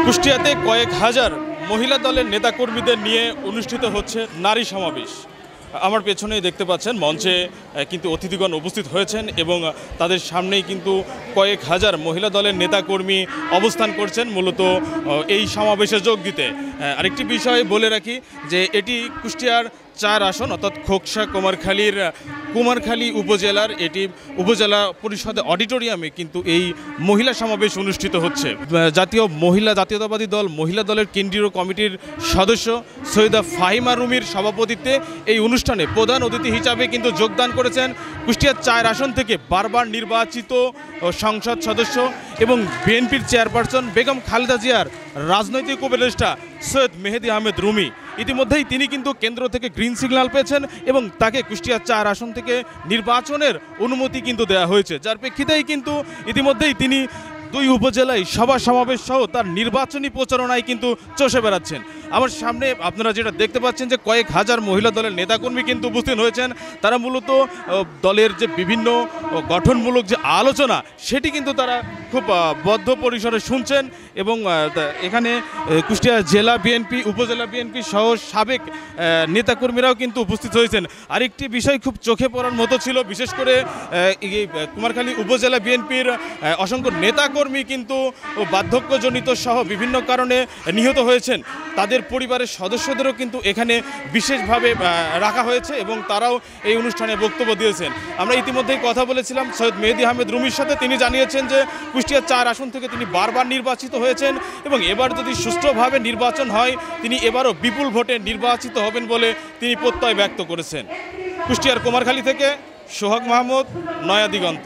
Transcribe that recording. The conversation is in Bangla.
কুষ্টিয়াতে কয়েক হাজার মহিলা দলের নেতাকর্মীদের নিয়ে অনুষ্ঠিত হচ্ছে নারী সমাবেশ। আমার পেছনেই দেখতে পাচ্ছেন মঞ্চে কিন্তু অতিথিগণ উপস্থিত হয়েছেন এবং তাদের সামনেই কিন্তু কয়েক হাজার মহিলা দলের নেতাকর্মী অবস্থান করছেন মূলত এই সমাবেশে যোগ দিতে। আরেকটি বিষয় বলে রাখি যে এটি কুষ্টিয়ার 4 আসন অর্থাৎ খোকসা কুমারখালী উপজেলার এটি উপজেলা পরিষদ অডিটোরিয়ামে কিন্তু এই মহিলা সমাবেশ অনুষ্ঠিত হচ্ছে। জাতীয়তাবাদী দল মহিলা দলের কেন্দ্রীয় কমিটির সদস্য সৈয়দা ফাহিমা রুমির সভাপতিত্বে এই অনুষ্ঠানে প্রধান অতিথি হিসাবে কিন্তু যোগদান করেছেন কুষ্টিয়ার 4 আসন থেকে বারবার নির্বাচিত সংসদ সদস্য এবং বিএনপির চেয়ারপারসন বেগম খালেদা জিয়ার রাজনৈতিক উপদেষ্টা সৈয়দ মেহেদী আহমেদ রুমি। ইতিমধ্যেই তিনি কিন্তু কেন্দ্র থেকে গ্রিন সিগন্যাল পেয়েছেন এবং তাকে কুষ্টিয়া 4 আসন থেকে নির্বাচনের অনুমতি কিন্তু দেওয়া হয়েছে, যার প্রেক্ষিতেই কিন্তু ইতিমধ্যেই তিনি 2 উপজেলায় সভা সমাবেশ সহ তার নির্বাচনী প্রচারণায় কিন্তু চষে বেড়াচ্ছেন। আমার সামনে আপনারা যেটা দেখতে পাচ্ছেন যে কয়েক হাজার মহিলা দলের নেতাকর্মী কিন্তু উপস্থিত হয়েছেন। তারা মূলত দলের যে বিভিন্ন গঠনমূলক যে আলোচনা সেটি কিন্তু তারা খুব বদ্ধ পরিসরে শুনছেন এবং এখানে কুষ্টিয়া জেলা বিএনপি উপজেলা বিএনপি সহ সাবেক নেতাকর্মীরাও কিন্তু উপস্থিত হয়েছেন। আরেকটি বিষয় খুব চোখে পড়ার মতো ছিল, বিশেষ করে কুমারখালী উপজেলা বিএনপির অসংখ্য নেতাকর্মী কিন্তু বার্ধক্যজনিত সহ বিভিন্ন কারণে নিহত হয়েছেন। তাদের পরিবারের সদস্যদেরও কিন্তু এখানে বিশেষভাবে রাখা হয়েছে এবং তারাও এই অনুষ্ঠানে বক্তব্য দিয়েছেন। আমরা ইতিমধ্যেই কথা বলেছিলাম সৈয়দ মেহেদী আহমেদ রুমির সাথে। তিনি জানিয়েছেন যে কুষ্টিয়া 4 আসন থেকে তিনি বারবার নির্বাচিত হয়েছেন এবং এবার যদি সুষ্ঠুভাবে নির্বাচন হয় তিনি এবারও বিপুল ভোটে নির্বাচিত হবেন বলে তিনি প্রত্যয় ব্যক্ত করেছেন। কুষ্টিয়ার কুমারখালী থেকে সোহাগ মাহমুদ, নয়া দিগন্ত।